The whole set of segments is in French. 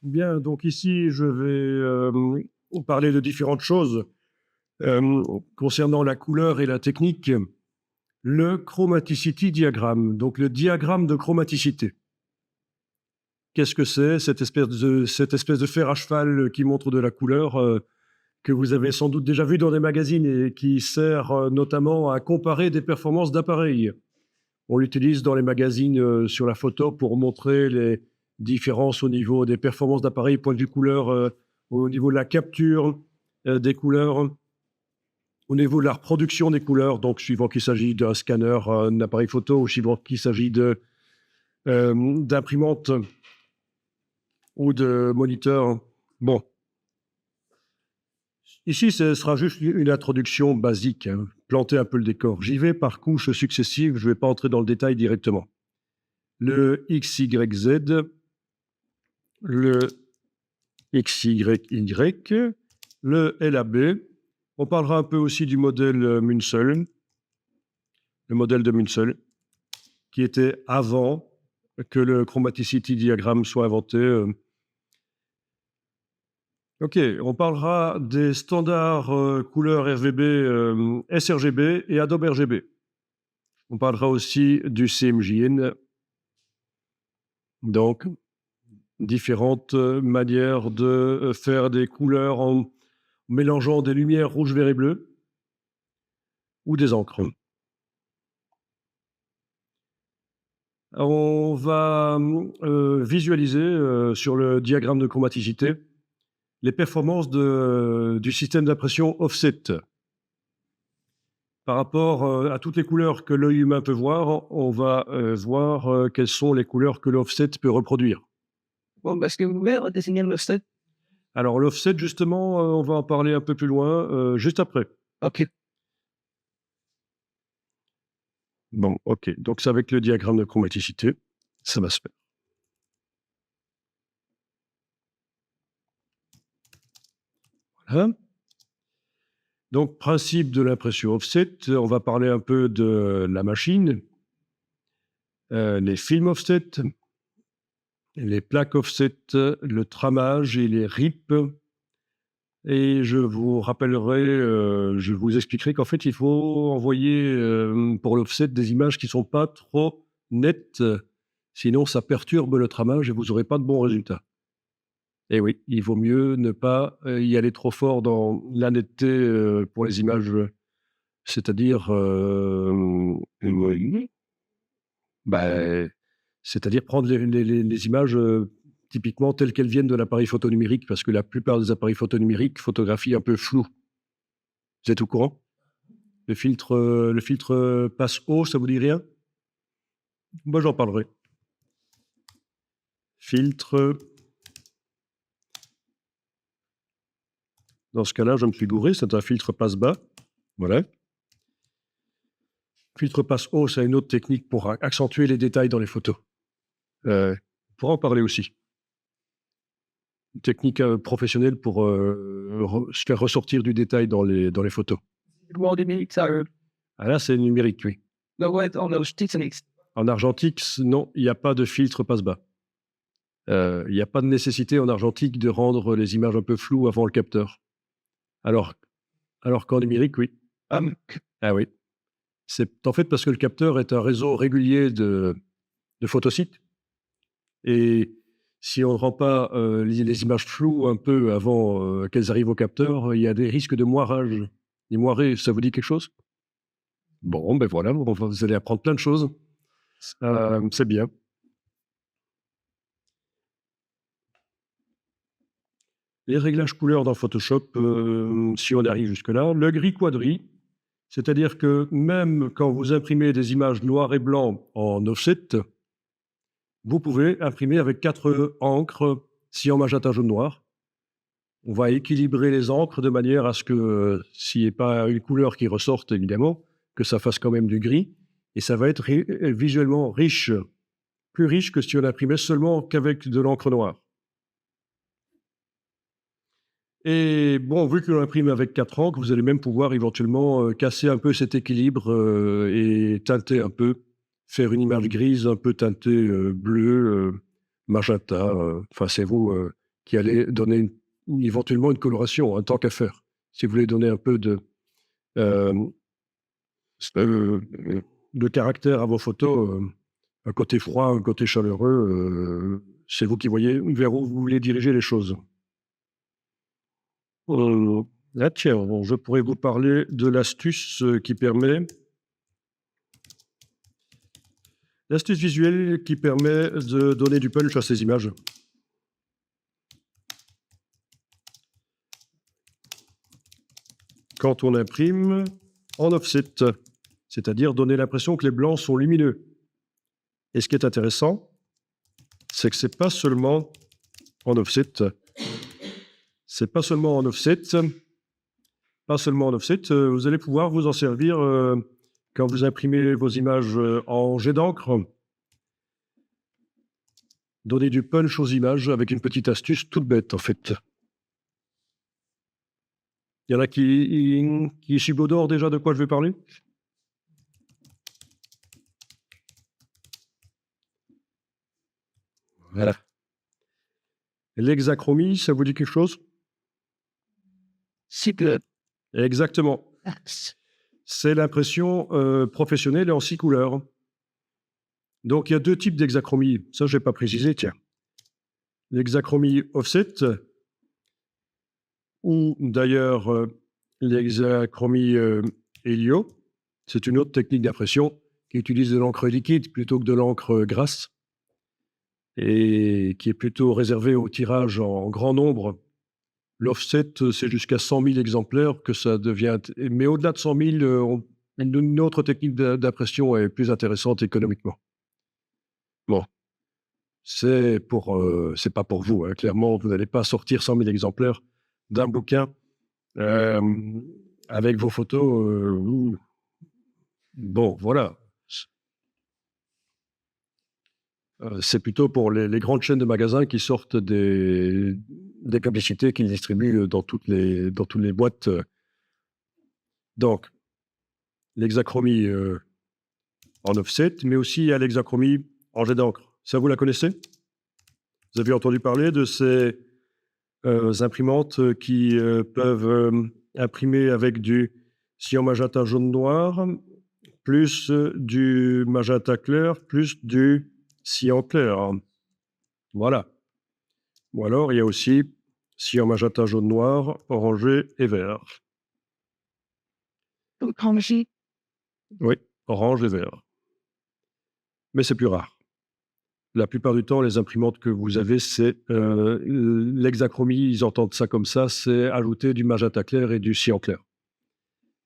Bien, donc ici, je vais parler de différentes choses concernant la couleur et la technique. Le chromaticity diagramme, donc le diagramme de chromaticité. Qu'est-ce que c'est, cette espèce de fer à cheval qui montre de la couleur que vous avez sans doute déjà vu dans des magazines et qui sert notamment à comparer des performances d'appareils. On l'utilise dans les magazines sur la photo pour montrer les différences au niveau des performances d'appareils, point de vue couleur, au niveau de la capture des couleurs, au niveau de la reproduction des couleurs, donc suivant qu'il s'agit d'un scanner, un appareil photo, ou suivant qu'il s'agit d'imprimante ou de moniteur. Bon, ici, ce sera juste une introduction basique, hein, planter un peu le décor. J'y vais par couches successives, je ne vais pas entrer dans le détail directement. Le XYZ, le XYY, le LAB. On parlera un peu aussi du modèle Munsell, le modèle de Munsell, qui était avant que le chromaticity diagramme soit inventé. Ok, on parlera des standards couleurs RVB, sRGB et Adobe RGB. On parlera aussi du CMJN, donc différentes manières de faire des couleurs en mélangeant des lumières rouge, vert et bleu ou des encres. On va visualiser sur le diagramme de chromaticité les performances du système d'impression offset. Par rapport à toutes les couleurs que l'œil humain peut voir, on va voir quelles sont les couleurs que l'offset peut reproduire. Bon, parce que vous pouvez redessiner l'offset? Alors l'offset, justement, on va en parler un peu plus loin, juste après. OK. Bon, ok. Donc c'est avec le diagramme de chromaticité, ça va se faire. Voilà. Donc, principe de l'impression offset, on va parler un peu de la machine, les films offset, les plaques offset, le tramage et les RIP. Et je vous rappellerai, je vous expliquerai qu'en fait, il faut envoyer pour l'offset des images qui ne sont pas trop nettes, sinon ça perturbe le tramage et vous n'aurez pas de bons résultats. Et oui, il vaut mieux ne pas y aller trop fort dans la netteté pour les images, c'est-à-dire, bah, c'est-à-dire prendre les images typiquement telles qu'elles viennent de l'appareil photo numérique, parce que la plupart des appareils photo numériques photographient un peu flou. Vous êtes au courant? Le filtre passe haut, ça vous dit rien? Moi, j'en parlerai. Filtre. Dans ce cas-là, je me suis gouré, c'est un filtre passe bas. Voilà. Filtre passe haut, c'est une autre technique pour accentuer les détails dans les photos. On pourra en parler aussi. Une technique professionnelle pour se faire ressortir du détail dans les photos. Comment numérique, ça, Ah là, c'est numérique, oui. bah, ouais, en argentique, ça n'existe. En argentique, non, il n'y a pas de filtre passe-bas. Il n'y a pas de nécessité en argentique de rendre les images un peu floues avant le capteur. Alors qu'en numérique, oui. Ah oui. C'est en fait parce que le capteur est un réseau régulier de photosites. Et si on ne rend pas les images floues un peu avant qu'elles arrivent au capteur, il y a des risques de moirage. Les moirés, ça vous dit quelque chose? Bon, ben voilà, vous allez apprendre plein de choses. C'est bien. Les réglages couleurs dans Photoshop, si on arrive jusque-là. Le gris quadri, c'est-à-dire que même quand vous imprimez des images noires et blancs en offset, vous pouvez imprimer avec 4 encres, cyan, magenta, jaune, noir. On va équilibrer les encres de manière à ce que, s'il n'y ait pas une couleur qui ressorte, évidemment, que ça fasse quand même du gris. Et ça va être visuellement riche, plus riche que si on imprimait seulement qu'avec de l'encre noire. Et bon, vu que l'on imprime avec 4 encres, vous allez même pouvoir éventuellement casser un peu cet équilibre et teinter un peu, faire une image grise un peu teintée bleu, magenta. Enfin, c'est vous qui allait donner éventuellement une coloration, tant qu'à faire. Si vous voulez donner un peu de caractère à vos photos, un côté froid, un côté chaleureux, c'est vous qui voyez vers où vous voulez diriger les choses. Là, tiens, je pourrais vous parler de l'astuce l'astuce visuelle qui permet de donner du punch à ces images. Quand on imprime en offset, c'est-à-dire donner l'impression que les blancs sont lumineux. Et ce qui est intéressant, c'est que c'est pas seulement en offset. C'est pas seulement en offset. Pas seulement en offset. Vous allez pouvoir vous en servir quand vous imprimez vos images en jet d'encre. Donner du punch aux images avec une petite astuce toute bête, en fait. Il y en a qui subodorent déjà de quoi je vais parler? Voilà. L'hexachromie, ça vous dit quelque chose? C'est good. Exactement. C'est l'impression professionnelle en 6 couleurs. Donc, il y a 2 types d'hexachromie. Ça, je n'ai pas précisé, tiens. L'hexachromie offset, ou d'ailleurs l'hexachromie hélio. C'est une autre technique d'impression qui utilise de l'encre liquide plutôt que de l'encre grasse et qui est plutôt réservée au tirage en grand nombre. L'offset, c'est jusqu'à 100 000 exemplaires que ça devient. Mais au-delà de 100 000, une autre technique d'impression est plus intéressante économiquement. Bon, c'est pas pour vous, hein. Clairement, vous n'allez pas sortir 100 000 exemplaires d'un bouquin avec vos photos. Bon, voilà. C'est plutôt pour les grandes chaînes de magasins qui sortent des publicités qu'ils distribuent dans toutes les boîtes. Donc, l'hexachromie en offset, mais aussi il y a l'hexachromie en jet d'encre. Ça, vous la connaissez? Vous avez entendu parler de ces imprimantes qui peuvent imprimer avec du cyan magenta jaune noir, plus du magenta clair, plus du cyan clair. Voilà. Ou alors, il y a aussi cyan magenta jaune noir, orangé et vert. Orangé. Oui, orange et vert. Mais c'est plus rare. La plupart du temps, les imprimantes que vous avez, c'est l'hexachromie, ils entendent ça comme ça, c'est ajouter du magenta clair et du cyan clair.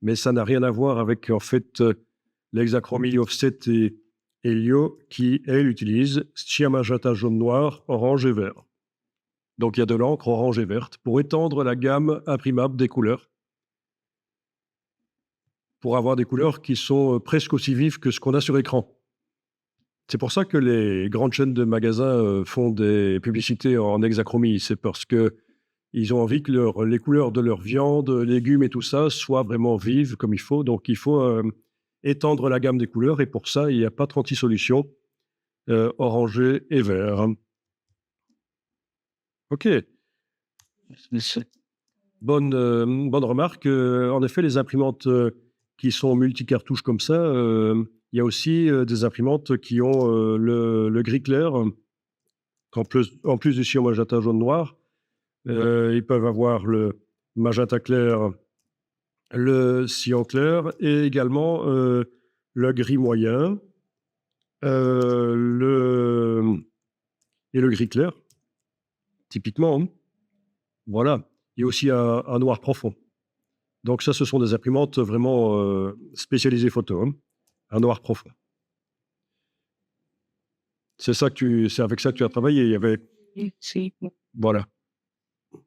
Mais ça n'a rien à voir avec, en fait, l'hexachromie offset et hélio qui, elle, utilise cyan magenta jaune noir, orange et vert. Donc, il y a de l'encre orange et verte pour étendre la gamme imprimable des couleurs, pour avoir des couleurs qui sont presque aussi vives que ce qu'on a sur écran. C'est pour ça que les grandes chaînes de magasins font des publicités en hexachromie. C'est parce qu'ils ont envie que les couleurs de leur viande, légumes et tout ça soient vraiment vives comme il faut. Donc, il faut étendre la gamme des couleurs. Et pour ça, il n'y a pas 36 solutions, orangé et vert. OK. Bonne remarque. En effet, les imprimantes qui sont multicartouches comme ça, il y a aussi des imprimantes qui ont le gris clair, en plus du cyan magenta jaune noir. Ils peuvent avoir le magenta clair, le cyan clair et également le gris moyen et le gris clair, typiquement. Hein. Voilà. Il y a aussi un noir profond. Donc ça, ce sont des imprimantes vraiment spécialisées photo, hein. Un noir profond. C'est avec ça que tu as travaillé. Il y avait, voilà.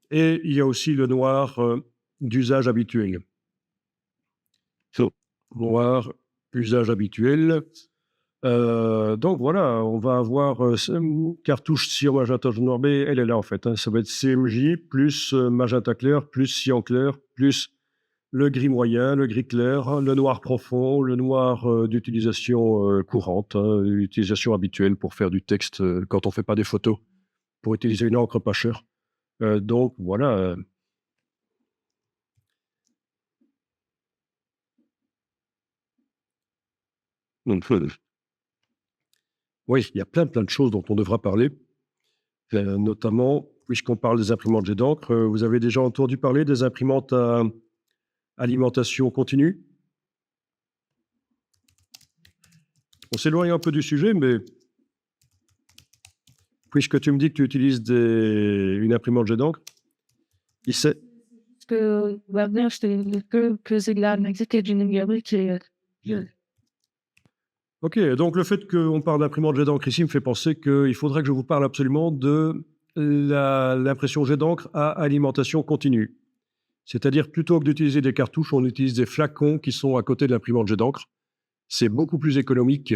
Et il y a aussi le noir d'usage habituel. Noir, usage habituel. Donc voilà, on va avoir cartouche cyan magenta jaune noir, mais elle est là en fait. Hein. Ça va être CMJ plus magenta clair, plus cyan clair, plus le gris moyen, le gris clair, le noir profond, le noir d'utilisation courante, hein, utilisation habituelle pour faire du texte quand on ne fait pas des photos, pour utiliser une encre pas chère. Donc voilà. Oui, il y a plein de choses dont on devra parler, notamment, puisqu'on parle des imprimantes jet d'encre, vous avez déjà entendu parler des imprimantes à alimentation continue? On s'éloigne un peu du sujet, mais puisque tu me dis que tu utilises une imprimante jet d'encre, il sait. Que maintenant, que c'est de la Mexique du numérique et Ok, donc le fait qu'on parle d'imprimante jet d'encre ici me fait penser qu'il faudrait que je vous parle absolument de l'impression jet d'encre à alimentation continue. C'est-à-dire, plutôt que d'utiliser des cartouches, on utilise des flacons qui sont à côté de l'imprimante jet d'encre. C'est beaucoup plus économique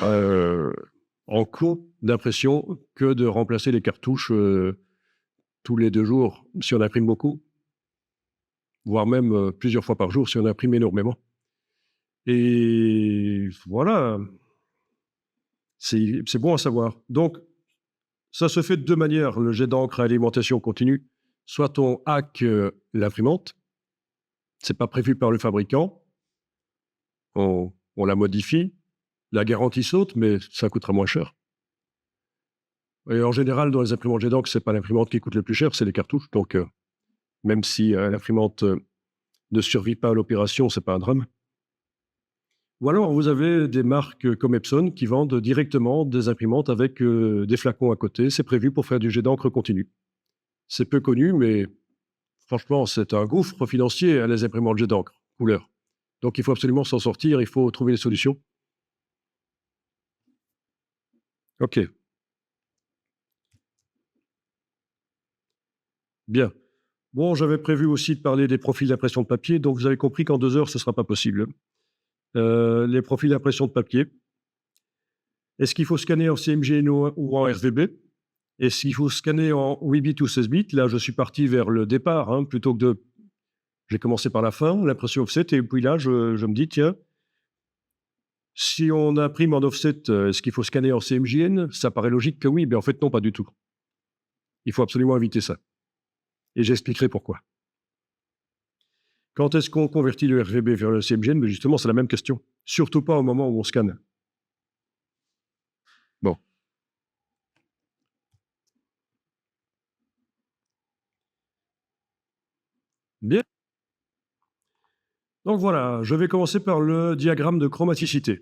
en coût d'impression que de remplacer les cartouches tous les 2 jours si on imprime beaucoup, voire même plusieurs fois par jour si on imprime énormément. Et voilà, c'est bon à savoir. Donc, ça se fait de 2 manières, le jet d'encre à alimentation continue. Soit on hack l'imprimante, c'est pas prévu par le fabricant, on la modifie, la garantie saute, mais ça coûtera moins cher. Et en général, dans les imprimantes jet d'encre, c'est pas l'imprimante qui coûte le plus cher, c'est les cartouches. Donc, même si l'imprimante ne survit pas à l'opération, c'est pas un drame. Ou alors, vous avez des marques comme Epson qui vendent directement des imprimantes avec des flacons à côté. C'est prévu pour faire du jet d'encre continu. C'est peu connu, mais franchement, c'est un gouffre financier, les imprimantes jet d'encre couleur. Donc, il faut absolument s'en sortir, il faut trouver des solutions. Ok. Bien. Bon, j'avais prévu aussi de parler des profils d'impression de papier, donc vous avez compris qu'en 2 heures, ce ne sera pas possible. Les profils d'impression de papier. Est-ce qu'il faut scanner en CMYK ou en RVB? Est-ce qu'il faut scanner en 8 bits ou 16 bits? Là, je suis parti vers le départ, hein, plutôt que de... J'ai commencé par la fin, l'impression offset, et puis là, je me dis, tiens, si on imprime en offset, est-ce qu'il faut scanner en CMJN? Ça paraît logique que oui, mais en fait, non, pas du tout. Il faut absolument éviter ça. Et j'expliquerai pourquoi. Quand est-ce qu'on convertit le RGB vers le CMJN? Mais justement, c'est la même question. Surtout pas au moment où on scanne. Bon. Bien. Donc voilà, je vais commencer par le diagramme de chromaticité.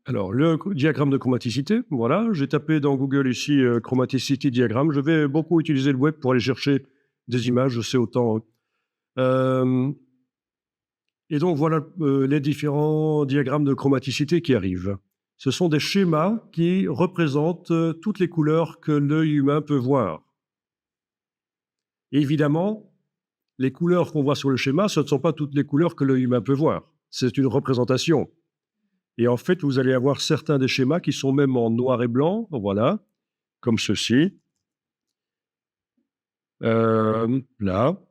Alors, le diagramme de chromaticité, voilà, j'ai tapé dans Google ici chromaticity diagramme. Je vais beaucoup utiliser le web pour aller chercher des images, je sais autant. Et donc, voilà les différents diagrammes de chromaticité qui arrivent. Ce sont des schémas qui représentent toutes les couleurs que l'œil humain peut voir. Et évidemment, les couleurs qu'on voit sur le schéma, ce ne sont pas toutes les couleurs que l'œil humain peut voir. C'est une représentation. Et en fait, vous allez avoir certains des schémas qui sont même en noir et blanc, voilà, comme ceci. Là.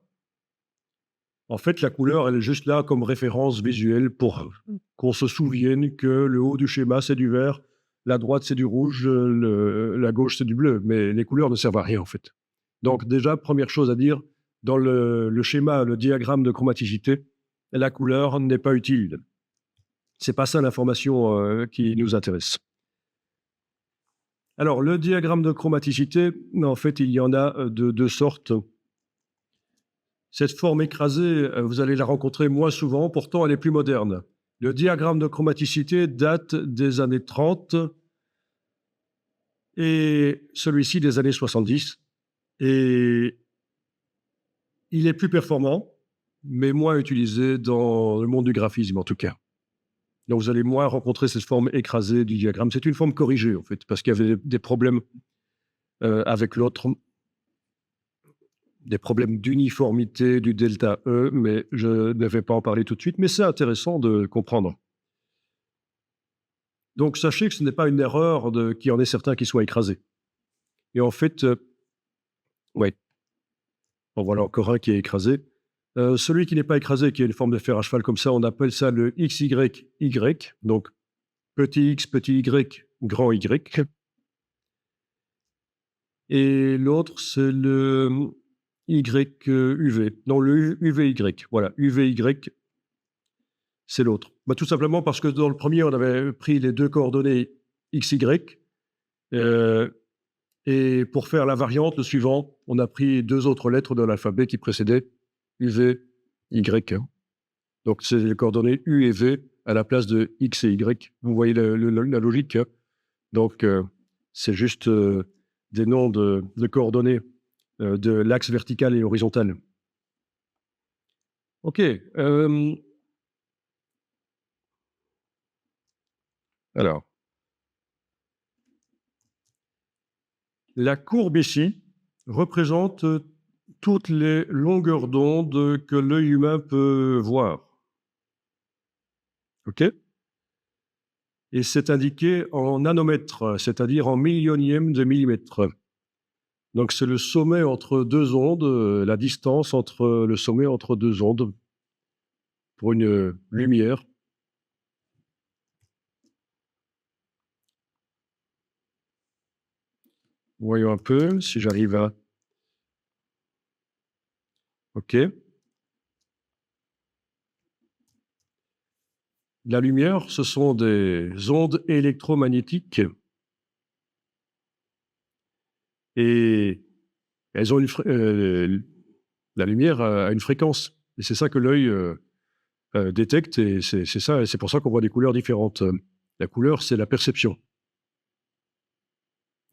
En fait, la couleur, elle est juste là comme référence visuelle pour qu'on se souvienne que le haut du schéma, c'est du vert, la droite, c'est du rouge, la gauche, c'est du bleu. Mais les couleurs ne servent à rien, en fait. Donc déjà, première chose à dire, dans le schéma, le diagramme de chromaticité, la couleur n'est pas utile. C'est pas ça l'information qui nous intéresse. Alors, le diagramme de chromaticité, en fait, il y en a de 2 sortes. Cette forme écrasée, vous allez la rencontrer moins souvent, pourtant elle est plus moderne. Le diagramme de chromaticité date des années 30 et celui-ci des années 70. Et il est plus performant, mais moins utilisé dans le monde du graphisme en tout cas. Donc vous allez moins rencontrer cette forme écrasée du diagramme. C'est une forme corrigée en fait, parce qu'il y avait des problèmes avec l'autre, des problèmes d'uniformité du delta E, mais je ne vais pas en parler tout de suite, mais c'est intéressant de comprendre. Donc sachez que ce n'est pas une erreur qu'il y en ait certains qui soient écrasés. Et en fait, ouais, bon, voilà encore un qui est écrasé. Celui qui n'est pas écrasé, qui a une forme de fer à cheval comme ça, on appelle ça le XYY. Donc petit x, petit y, grand Y. Et l'autre, c'est le UV. Non, le UVY. Voilà, UVY, c'est l'autre. Bah, tout simplement parce que dans le premier, on avait pris les deux coordonnées XY. Et pour faire la variante, le suivant, on a pris deux autres lettres de l'alphabet qui précédaient UV, Y. Donc, c'est les coordonnées U et V à la place de X et Y. Vous voyez la logique, hein. Donc, c'est juste des noms de coordonnées de l'axe vertical et horizontal. OK. Alors, la courbe ici représente toutes les longueurs d'onde que l'œil humain peut voir. OK? Et c'est indiqué en nanomètres, c'est-à-dire en millionième de millimètre. Donc c'est le sommet entre deux ondes, la distance entre le sommet entre deux ondes pour une lumière. Voyons un peu si j'arrive à... OK. La lumière, ce sont des ondes électromagnétiques et elles ont la lumière a une fréquence. Et c'est ça que l'œil détecte et c'est pour ça qu'on voit des couleurs différentes. La couleur, c'est la perception.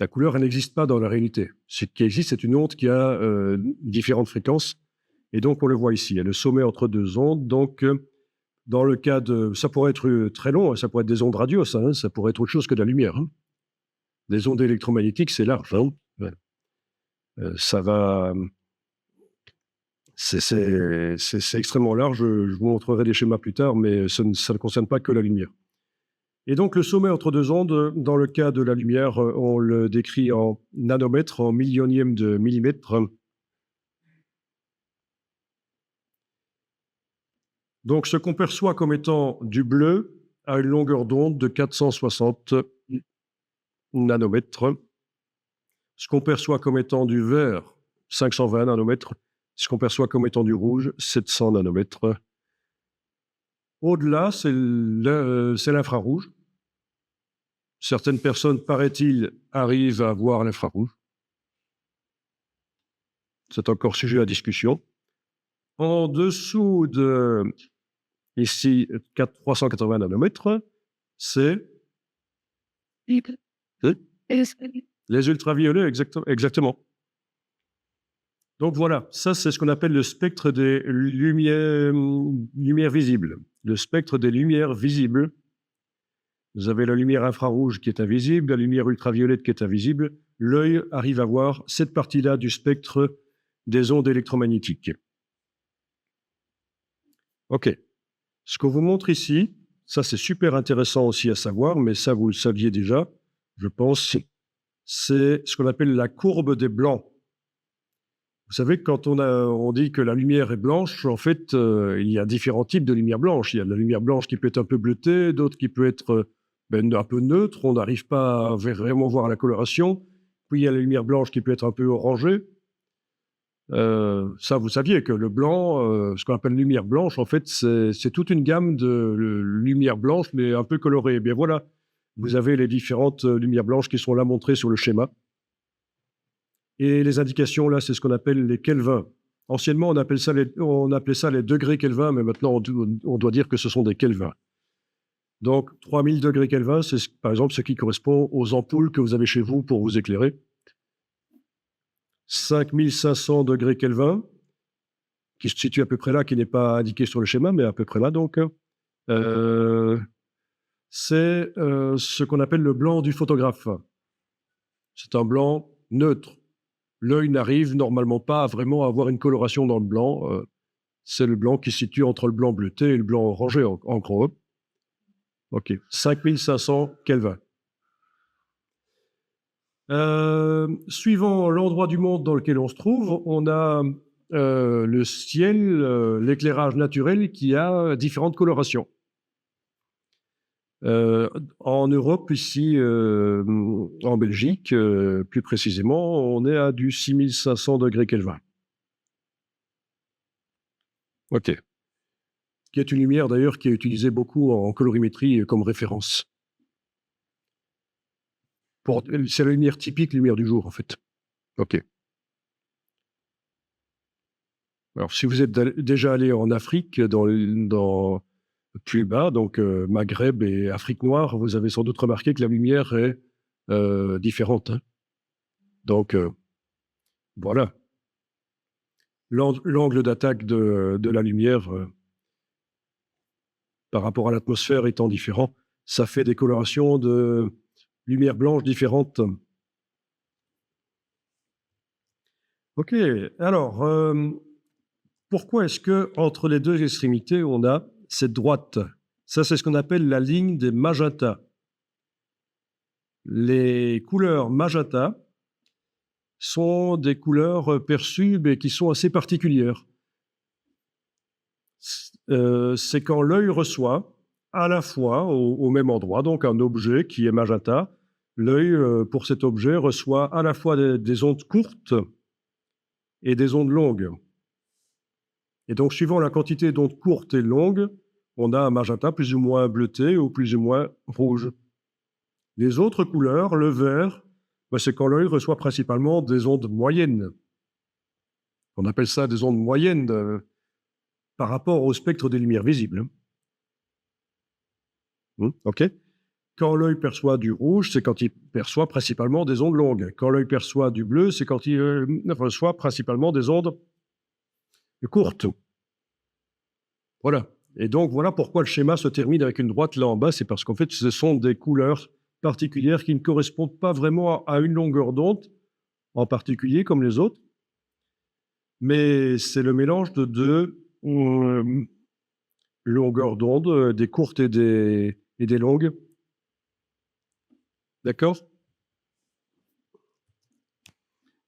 La couleur, elle n'existe pas dans la réalité. Ce qui existe, c'est une onde qui a différentes fréquences. Et donc, on le voit ici. Il y a le sommet entre deux ondes. Donc, dans le cas de... Ça pourrait être très long, ça pourrait être des ondes radio, ça pourrait être autre chose que de la lumière. Hein. Des ondes électromagnétiques, c'est large. Hein. Ça va... C'est extrêmement large. Je vous montrerai des schémas plus tard, mais ça ne concerne pas que la lumière. Et donc, le sommet entre deux ondes, dans le cas de la lumière, on le décrit en nanomètres, en millionième de millimètre. Donc, ce qu'on perçoit comme étant du bleu a une longueur d'onde de 460 nanomètres. Ce qu'on perçoit comme étant du vert, 520 nanomètres. Ce qu'on perçoit comme étant du rouge, 700 nanomètres. Au-delà, c'est l'infrarouge. Certaines personnes, paraît-il, arrivent à voir l'infrarouge. C'est encore sujet à discussion. En dessous de, ici, 380 nanomètres, c'est les ultraviolets, exactement. Donc voilà, ça c'est ce qu'on appelle le spectre des lumières visibles. Le spectre des lumières visibles. Vous avez la lumière infrarouge qui est invisible, la lumière ultraviolette qui est invisible. L'œil arrive à voir cette partie-là du spectre des ondes électromagnétiques. OK. Ce qu'on vous montre ici, ça c'est super intéressant aussi à savoir, mais ça vous le saviez déjà, je pense, c'est ce qu'on appelle la courbe des blancs. Vous savez, quand on dit que la lumière est blanche, en fait, il y a différents types de lumière blanche. Il y a de la lumière blanche qui peut être un peu bleutée, d'autres qui peut être un peu neutre, on n'arrive pas à vraiment voir la coloration. Puis il y a la lumière blanche qui peut être un peu orangée. Ça, vous saviez que le blanc, ce qu'on appelle lumière blanche, en fait, c'est toute une gamme de lumière blanche, mais un peu colorée. Eh bien voilà, vous avez les différentes lumières blanches qui sont là montrées sur le schéma. Et les indications, là, c'est ce qu'on appelle les kelvins. Anciennement, on appelait ça les degrés Kelvin, mais maintenant, on doit dire que ce sont des kelvins. Donc, 3000 degrés Kelvin, c'est par exemple ce qui correspond aux ampoules que vous avez chez vous pour vous éclairer. 5500 degrés Kelvin, qui se situe à peu près là, qui n'est pas indiqué sur le schéma, mais à peu près là, donc. C'est ce qu'on appelle le blanc du photographe. C'est un blanc neutre. L'œil n'arrive normalement pas à vraiment avoir une coloration dans le blanc. C'est le blanc qui se situe entre le blanc bleuté et le blanc orangé, en gros. OK, 5500 Kelvin. Suivant l'endroit du monde dans lequel on se trouve, on a le ciel, l'éclairage naturel qui a différentes colorations. En Europe, ici, en Belgique, plus précisément, on est à du 6500 degrés Kelvin. OK. Qui est une lumière d'ailleurs qui est utilisée beaucoup en colorimétrie comme référence. C'est la lumière typique, lumière du jour en fait. OK. Alors si vous êtes déjà allé en Afrique, dans plus bas, donc Maghreb et Afrique noire, vous avez sans doute remarqué que la lumière est différente, hein. Donc voilà. L'angle d'attaque de la lumière par rapport à l'atmosphère étant différent, ça fait des colorations de lumière blanche différentes. OK. Alors, pourquoi est-ce que entre les deux extrémités, on a cette droite? Ça, c'est ce qu'on appelle la ligne des magentas. Les couleurs magenta sont des couleurs perçues, mais qui sont assez particulières. C'est quand l'œil reçoit à la fois au même endroit, donc un objet qui est magenta, l'œil, pour cet objet, reçoit à la fois des ondes courtes et des ondes longues. Et donc, suivant la quantité d'ondes courtes et longues, on a un magenta plus ou moins bleuté ou plus ou moins rouge. Les autres couleurs, le vert, c'est quand l'œil reçoit principalement des ondes moyennes. On appelle ça des ondes moyennes par rapport au spectre des lumières visibles. OK. Quand l'œil perçoit du rouge, c'est quand il perçoit principalement des ondes longues. Quand l'œil perçoit du bleu, c'est quand il reçoit principalement des ondes courtes. Voilà. Et donc, voilà pourquoi le schéma se termine avec une droite là en bas. C'est parce qu'en fait, ce sont des couleurs particulières qui ne correspondent pas vraiment à une longueur d'onde en particulier, comme les autres. Mais c'est le mélange de deux longueurs d'onde, des courtes et des longues. D'accord?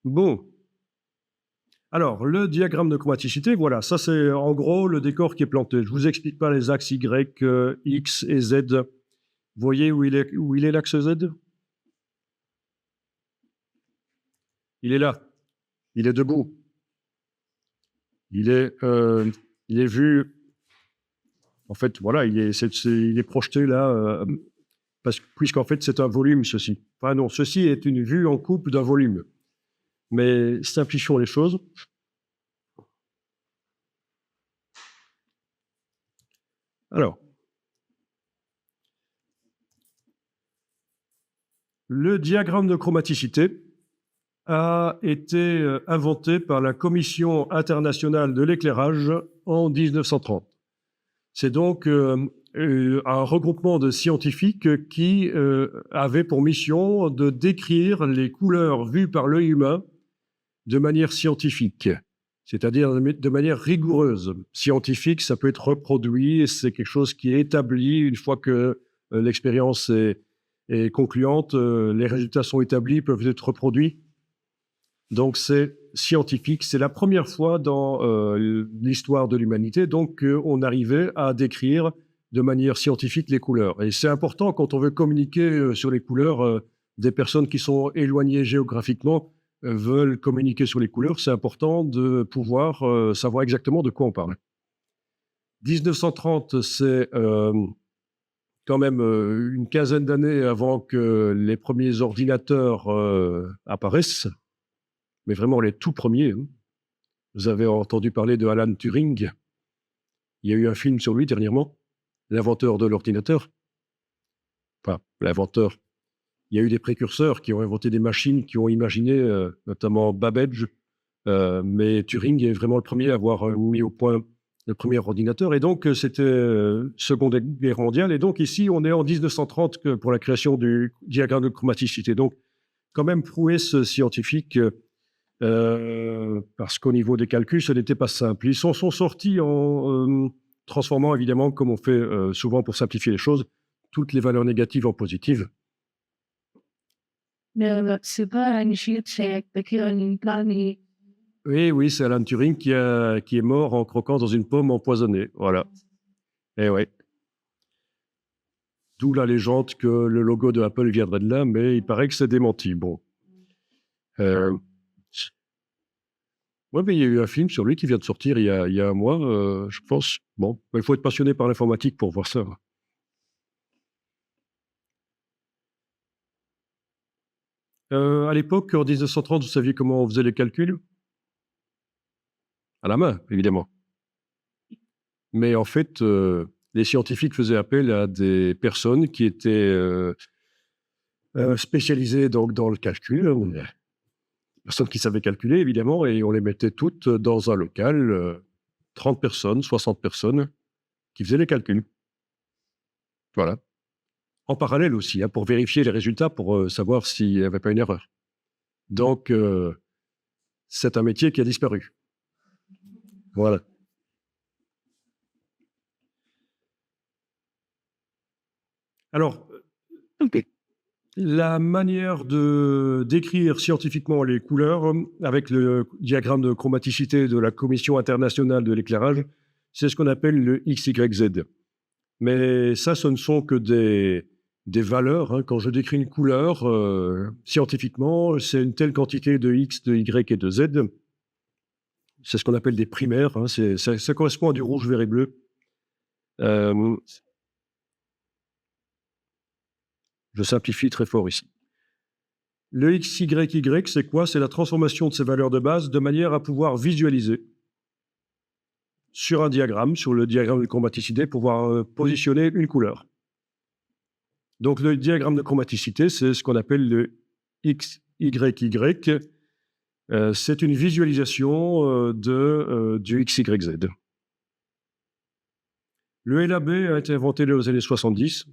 Bon. Alors, le diagramme de chromaticité, voilà, ça c'est en gros le décor qui est planté. Je ne vous explique pas les axes Y, X et Z. Vous voyez où il est l'axe Z? Il est là. Il est debout. Il est vu. En fait, voilà, il est projeté là, puisqu'en fait c'est un volume, ceci. Enfin non, ceci est une vue en coupe d'un volume. Mais simplifions les choses. Alors, le diagramme de chromaticité a été inventé par la Commission internationale de l'éclairage en 1930. C'est donc un regroupement de scientifiques qui avait pour mission de décrire les couleurs vues par l'œil humain de manière scientifique, c'est-à-dire de manière rigoureuse. Scientifique, ça peut être reproduit, c'est quelque chose qui est établi une fois que l'expérience est concluante, les résultats sont établis, peuvent être reproduits. Donc c'est scientifique, c'est la première fois dans l'histoire de l'humanité donc qu'on arrivait à décrire de manière scientifique les couleurs. Et c'est important quand on veut communiquer sur les couleurs, des personnes qui sont éloignées géographiquement veulent communiquer sur les couleurs, c'est important de pouvoir savoir exactement de quoi on parle. 1930, c'est quand même une quinzaine d'années avant que les premiers ordinateurs apparaissent, mais vraiment les tout premiers. Vous avez entendu parler de Alan Turing. Il y a eu un film sur lui dernièrement, l'inventeur de l'ordinateur. Enfin, l'inventeur. Il y a eu des précurseurs qui ont inventé des machines, qui ont imaginé, notamment Babbage, mais Turing est vraiment le premier à avoir mis au point le premier ordinateur. Et donc, c'était Seconde Guerre mondiale. Et donc, ici, on est en 1930 pour la création du diagramme de chromaticité. Donc, quand même prouesse scientifique, parce qu'au niveau des calculs, ce n'était pas simple. Ils sont sortis en transformant, évidemment, comme on fait souvent pour simplifier les choses, toutes les valeurs négatives en positives. C'est pas une chute, c'est une planète. Oui, c'est Alan Turing qui est mort en croquant dans une pomme empoisonnée. Voilà. Eh ouais. D'où la légende que le logo de Apple viendrait de là, mais il paraît que c'est démenti. Bon. Ouais, mais il y a eu un film sur lui qui vient de sortir il y a un mois, je pense. Bon, il faut être passionné par l'informatique pour voir ça. À l'époque, en 1930, vous saviez comment on faisait les calculs? À la main, évidemment. Mais en fait, les scientifiques faisaient appel à des personnes qui étaient spécialisées donc dans le calcul, personnes qui savaient calculer, évidemment, et on les mettait toutes dans un local, 30 personnes, 60 personnes, qui faisaient les calculs. Voilà. En parallèle aussi, hein, pour vérifier les résultats, pour savoir s'il n'y avait pas une erreur. Donc, c'est un métier qui a disparu. Voilà. Alors, la manière de décrire scientifiquement les couleurs, avec le diagramme de chromaticité de la Commission internationale de l'éclairage, c'est ce qu'on appelle le XYZ. Mais ça, ce ne sont que des valeurs, hein. Quand je décris une couleur, scientifiquement, c'est une telle quantité de X, de Y et de Z. C'est ce qu'on appelle des primaires, hein. Ça correspond à du rouge, vert et bleu. Je simplifie très fort ici. Le XYY, c'est quoi? C'est la transformation de ces valeurs de base de manière à pouvoir visualiser sur un diagramme, sur le diagramme de chromaticité, pouvoir positionner une couleur. Donc le diagramme de chromaticité, c'est ce qu'on appelle le XYY. C'est une visualisation du XYZ. Le LAB a été inventé dans les années 70.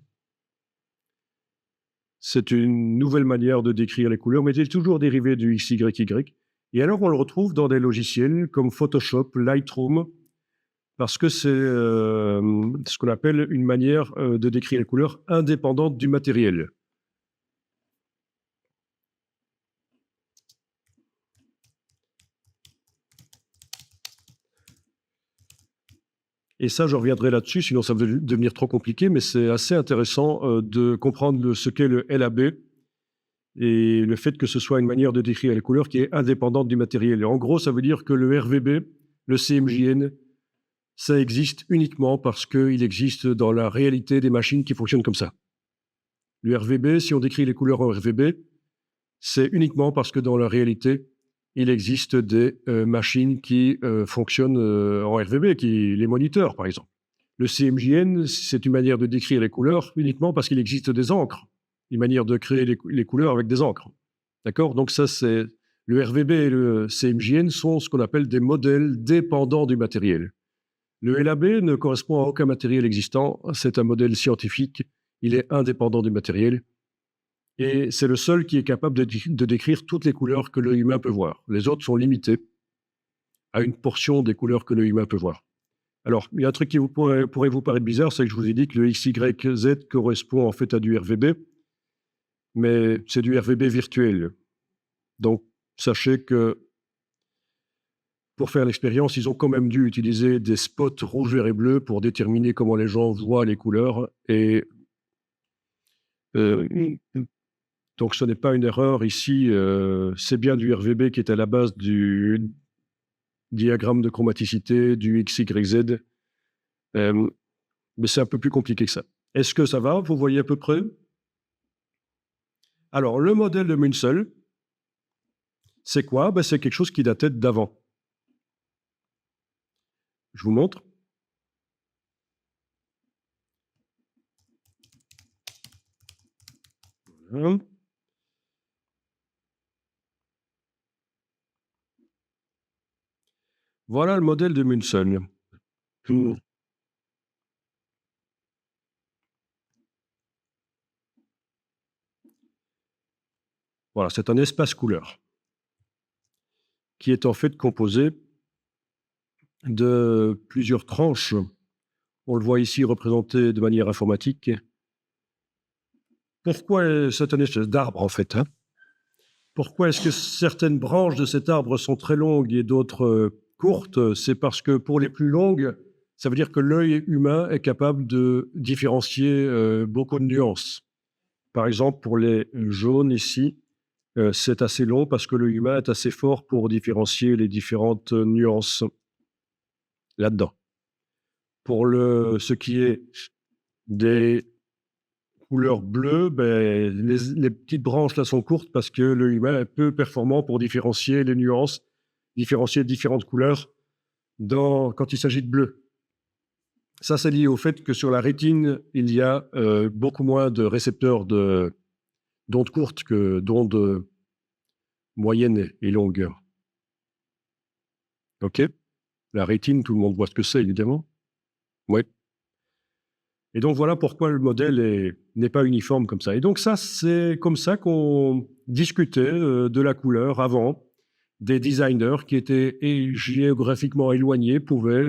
C'est une nouvelle manière de décrire les couleurs, mais il est toujours dérivé du XYY. Et alors, on le retrouve dans des logiciels comme Photoshop, Lightroom, parce que c'est ce qu'on appelle une manière de décrire les couleurs indépendante du matériel. Et ça, je reviendrai là-dessus, sinon ça va devenir trop compliqué, mais c'est assez intéressant de comprendre ce qu'est le LAB et le fait que ce soit une manière de décrire les couleurs qui est indépendante du matériel. Et en gros, ça veut dire que le RVB, le CMJN, ça existe uniquement parce qu'il existe dans la réalité des machines qui fonctionnent comme ça. Le RVB, si on décrit les couleurs en RVB, c'est uniquement parce que dans la réalité, il existe des machines qui fonctionnent en RVB, les moniteurs, par exemple. Le CMJN, c'est une manière de décrire les couleurs uniquement parce qu'il existe des encres, une manière de créer les couleurs avec des encres. D'accord? Donc ça, c'est le RVB et le CMJN sont ce qu'on appelle des modèles dépendants du matériel. Le LAB ne correspond à aucun matériel existant, c'est un modèle scientifique, il est indépendant du matériel. Et c'est le seul qui est capable de décrire toutes les couleurs que l'œil humain peut voir. Les autres sont limités à une portion des couleurs que l'œil humain peut voir. Alors, il y a un truc qui pourrait vous paraître bizarre, c'est que je vous ai dit que le XYZ correspond en fait à du RVB, mais c'est du RVB virtuel. Donc, sachez que pour faire l'expérience, ils ont quand même dû utiliser des spots rouge, vert et bleu pour déterminer comment les gens voient les couleurs. Et donc, ce n'est pas une erreur ici. C'est bien du RVB qui est à la base du diagramme de chromaticité, du XYZ. Mais c'est un peu plus compliqué que ça. Est-ce que ça va? Vous voyez à peu près? Alors, le modèle de Munsell, c'est quoi? Ben, c'est quelque chose qui datait d'avant. Je vous montre. Voilà. Voilà le modèle de Munsell. Voilà, c'est un espace couleur qui est en fait composé de plusieurs tranches. On le voit ici représenté de manière informatique. Pourquoi c'est un espèce d'arbre en fait, hein? Pourquoi est-ce que certaines branches de cet arbre sont très longues et d'autres courtes? C'est parce que pour les plus longues, Ça veut dire que l'œil humain est capable de différencier beaucoup de nuances. Par exemple, pour les jaunes ici, c'est assez long parce que l'œil humain est assez fort pour différencier les différentes nuances là-dedans. Pour ce qui est des couleurs bleues, ben, les petites branches là sont courtes parce que l'œil humain est peu performant pour différencier les nuances, différencier différentes couleurs quand il s'agit de bleu. Ça, c'est lié au fait que sur la rétine, il y a beaucoup moins de récepteurs d'ondes courtes que d'ondes moyennes et longues. OK? La rétine, tout le monde voit ce que c'est, évidemment. Oui. Et donc, voilà pourquoi le modèle n'est pas uniforme comme ça. Et donc, ça, c'est comme ça qu'on discutait de la couleur avant. Des designers qui étaient géographiquement éloignés pouvaient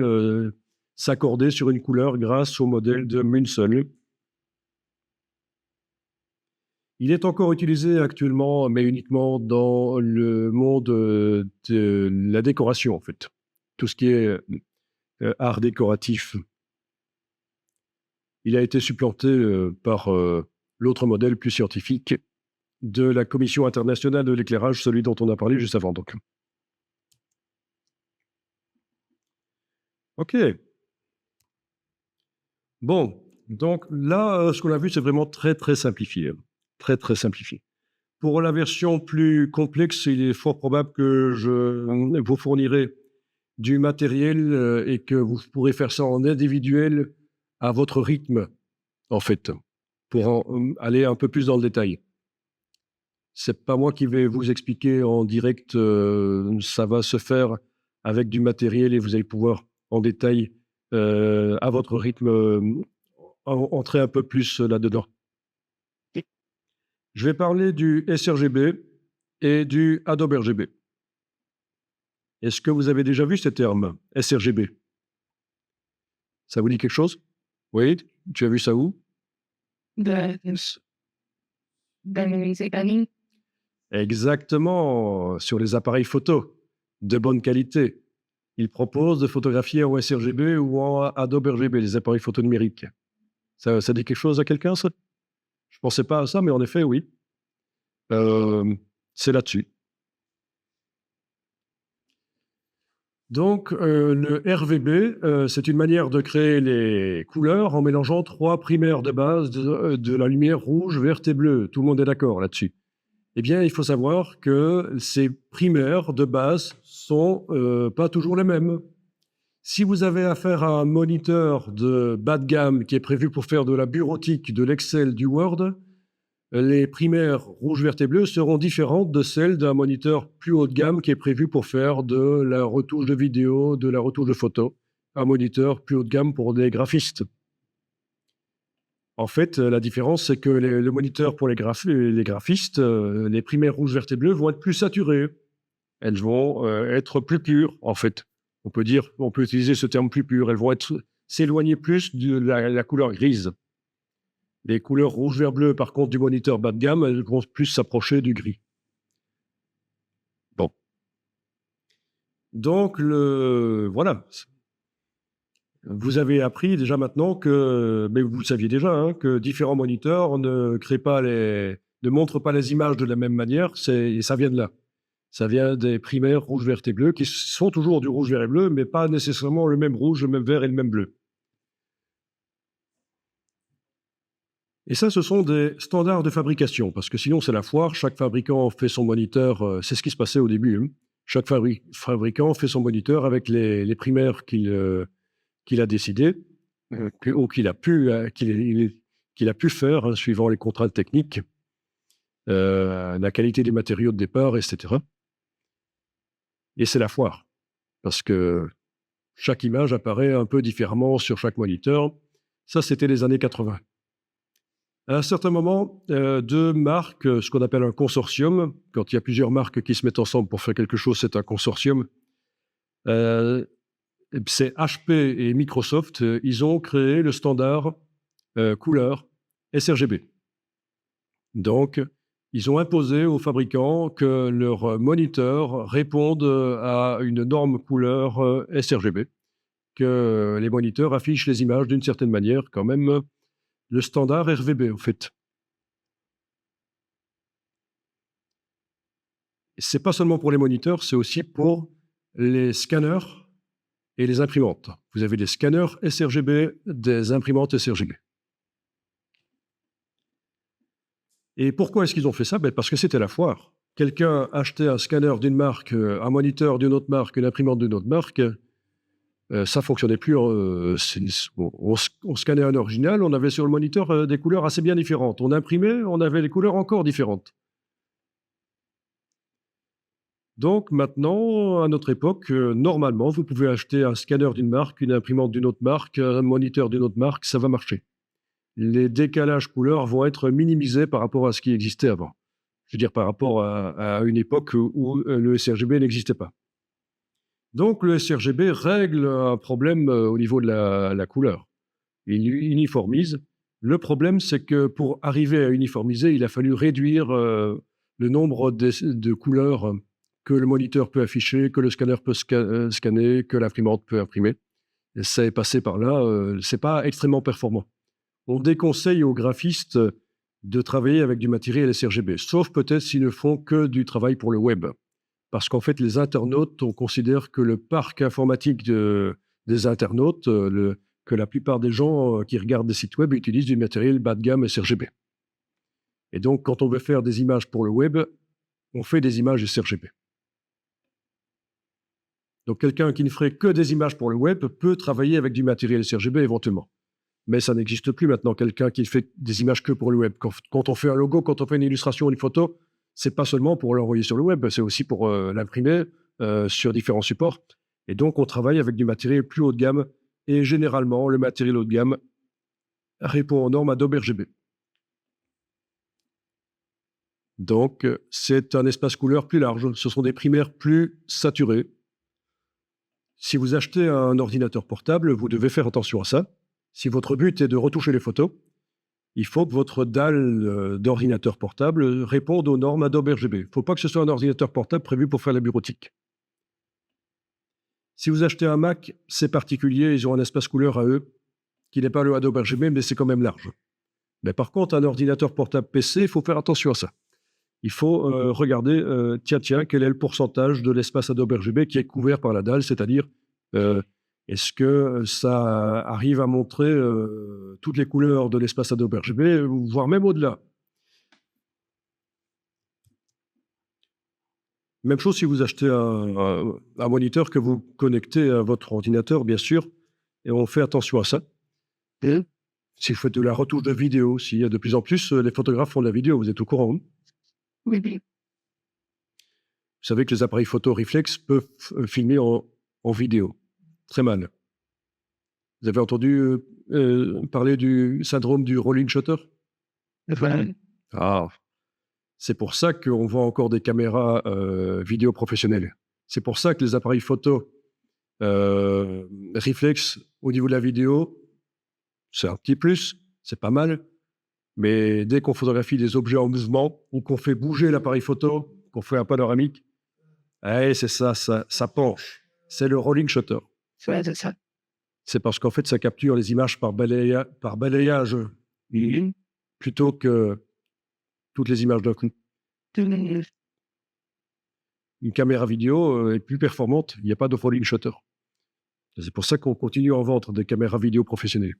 s'accorder sur une couleur grâce au modèle de Munsell. Il est encore utilisé actuellement, mais uniquement dans le monde de la décoration, en fait. Tout ce qui est art décoratif. Il a été supplanté par l'autre modèle plus scientifique de la Commission internationale de l'éclairage, celui dont on a parlé juste avant. Donc. OK. Bon, donc là, ce qu'on a vu, c'est vraiment très, très simplifié. Très, très simplifié. Pour la version plus complexe, il est fort probable que je vous fournirai du matériel et que vous pourrez faire ça en individuel à votre rythme, en fait, pour aller un peu plus dans le détail. C'est pas moi qui vais vous expliquer en direct, ça va se faire avec du matériel et vous allez pouvoir en détail, à votre rythme, entrer un peu plus là-dedans. Je vais parler du sRGB et du Adobe RGB. Est-ce que vous avez déjà vu ces termes, sRGB? Ça vous dit quelque chose? Oui? Tu as vu ça où? Dans les écrans. Exactement, sur les appareils photo de bonne qualité. Ils proposent de photographier en sRGB ou en Adobe RGB, les appareils photo numériques. Ça dit quelque chose à quelqu'un, ça? Je pensais pas à ça, mais en effet, oui. C'est là-dessus. Donc, le RVB, c'est une manière de créer les couleurs en mélangeant 3 primaires de base de la lumière rouge, verte et bleue. Tout le monde est d'accord là-dessus. Eh bien, il faut savoir que ces primaires de base sont pas toujours les mêmes. Si vous avez affaire à un moniteur de bas de gamme qui est prévu pour faire de la bureautique, de l'Excel, du Word, les primaires rouge, vert et bleu seront différentes de celles d'un moniteur plus haut de gamme qui est prévu pour faire de la retouche de vidéo, de la retouche de photos. Un moniteur plus haut de gamme pour des graphistes. En fait, la différence, c'est que le moniteur pour les graphistes, les primaires rouge, vert et bleu vont être plus saturées. Elles vont être plus pures, en fait. On peut utiliser ce terme plus pur. Elles vont s'éloigner plus de la couleur grise. Les couleurs rouge, vert, bleu, par contre, du moniteur bas de gamme, elles vont plus s'approcher du gris. Bon. Donc, voilà. Vous avez appris déjà maintenant mais vous le saviez déjà, hein, que différents moniteurs ne montrent pas les images de la même manière. Et ça vient de là. Ça vient des primaires rouge, vert et bleu, qui sont toujours du rouge, vert et bleu, mais pas nécessairement le même rouge, le même vert et le même bleu. Et ça, ce sont des standards de fabrication, parce que sinon c'est la foire, chaque fabricant fait son moniteur, c'est ce qui se passait au début, hein. Chaque fabricant fait son moniteur avec les primaires qu'il a décidé, ou qu'il a pu faire, hein, suivant les contraintes techniques, la qualité des matériaux de départ, etc. Et c'est la foire, parce que chaque image apparaît un peu différemment sur chaque moniteur. Ça, c'était les années 80. À un certain moment, 2 marques, ce qu'on appelle un consortium, quand il y a plusieurs marques qui se mettent ensemble pour faire quelque chose, c'est un consortium. C'est HP et Microsoft, ils ont créé le standard couleur sRGB. Donc, ils ont imposé aux fabricants que leurs moniteurs répondent à une norme couleur sRGB que les moniteurs affichent les images d'une certaine manière, quand même le standard RVB, en fait. C'est pas seulement pour les moniteurs, c'est aussi pour les scanners et les imprimantes. Vous avez des scanners sRGB, des imprimantes sRGB. Et pourquoi est-ce qu'ils ont fait ça? Ben parce que c'était la foire. Quelqu'un achetait un scanner d'une marque, un moniteur d'une autre marque, une imprimante d'une autre marque, ça fonctionnait plus. On scannait un original, on avait sur le moniteur des couleurs assez bien différentes. On imprimait, on avait des couleurs encore différentes. Donc maintenant, à notre époque, normalement, vous pouvez acheter un scanner d'une marque, une imprimante d'une autre marque, un moniteur d'une autre marque, ça va marcher. Les décalages couleurs vont être minimisés par rapport à ce qui existait avant. Je veux dire, par rapport à une époque où le sRGB n'existait pas. Donc le sRGB règle un problème au niveau de la couleur. Il uniformise. Le problème, c'est que pour arriver à uniformiser, il a fallu réduire le nombre de couleurs que le moniteur peut afficher, que le scanner peut scanner, que l'imprimante peut imprimer. Et ça est passé par là. C'est pas extrêmement performant. On déconseille aux graphistes de travailler avec du matériel sRGB, sauf peut-être s'ils ne font que du travail pour le web. Parce qu'en fait, les internautes, on considère que le parc informatique des internautes, que la plupart des gens qui regardent des sites web utilisent du matériel bas de gamme sRGB. Et donc, quand on veut faire des images pour le web, on fait des images sRGB. Donc, quelqu'un qui ne ferait que des images pour le web peut travailler avec du matériel sRGB éventuellement. Mais ça n'existe plus maintenant, quelqu'un qui fait des images que pour le web. Quand on fait un logo, quand on fait une illustration, une photo, c'est pas seulement pour l'envoyer sur le web, c'est aussi pour l'imprimer sur différents supports. Et donc, on travaille avec du matériel plus haut de gamme. Et généralement, le matériel haut de gamme répond aux normes Adobe RGB. Donc, c'est un espace couleur plus large. Ce sont des primaires plus saturés. Si vous achetez un ordinateur portable, vous devez faire attention à ça. Si votre but est de retoucher les photos, il faut que votre dalle d'ordinateur portable réponde aux normes Adobe RGB. Il ne faut pas que ce soit un ordinateur portable prévu pour faire la bureautique. Si vous achetez un Mac, c'est particulier, ils ont un espace couleur à eux, qui n'est pas le Adobe RGB, mais c'est quand même large. Mais par contre, un ordinateur portable PC, il faut faire attention à ça. Il faut regarder, tiens, quel est le pourcentage de l'espace Adobe RGB qui est couvert par la dalle, c'est-à-dire est-ce que ça arrive à montrer toutes les couleurs de l'espace Adobe RGB, voire même au-delà. Même chose si vous achetez un moniteur que vous connectez à votre ordinateur, bien sûr, et on fait attention à ça. Et si vous faites de la retouche de vidéo, s'il y a de plus en plus, les photographes font de la vidéo, vous êtes au courant, hein? Oui. Vous savez que les appareils photo réflexes peuvent filmer en vidéo. Très mal. Vous avez entendu parler du syndrome du rolling shutter? Ah, c'est pour ça qu'on vend encore des caméras vidéo professionnelles. C'est pour ça que les appareils photo réflexes au niveau de la vidéo, c'est un petit plus, c'est pas mal. Mais dès qu'on photographie des objets en mouvement ou qu'on fait bouger l'appareil photo, qu'on fait un panoramique, c'est ça penche. C'est le rolling shutter. Ouais, c'est ça. C'est parce qu'en fait, ça capture les images par balayage plutôt que toutes les images d'un coup. Une caméra vidéo est plus performante, il n'y a pas de rolling shutter. C'est pour ça qu'on continue à en vendre des caméras vidéo professionnelles.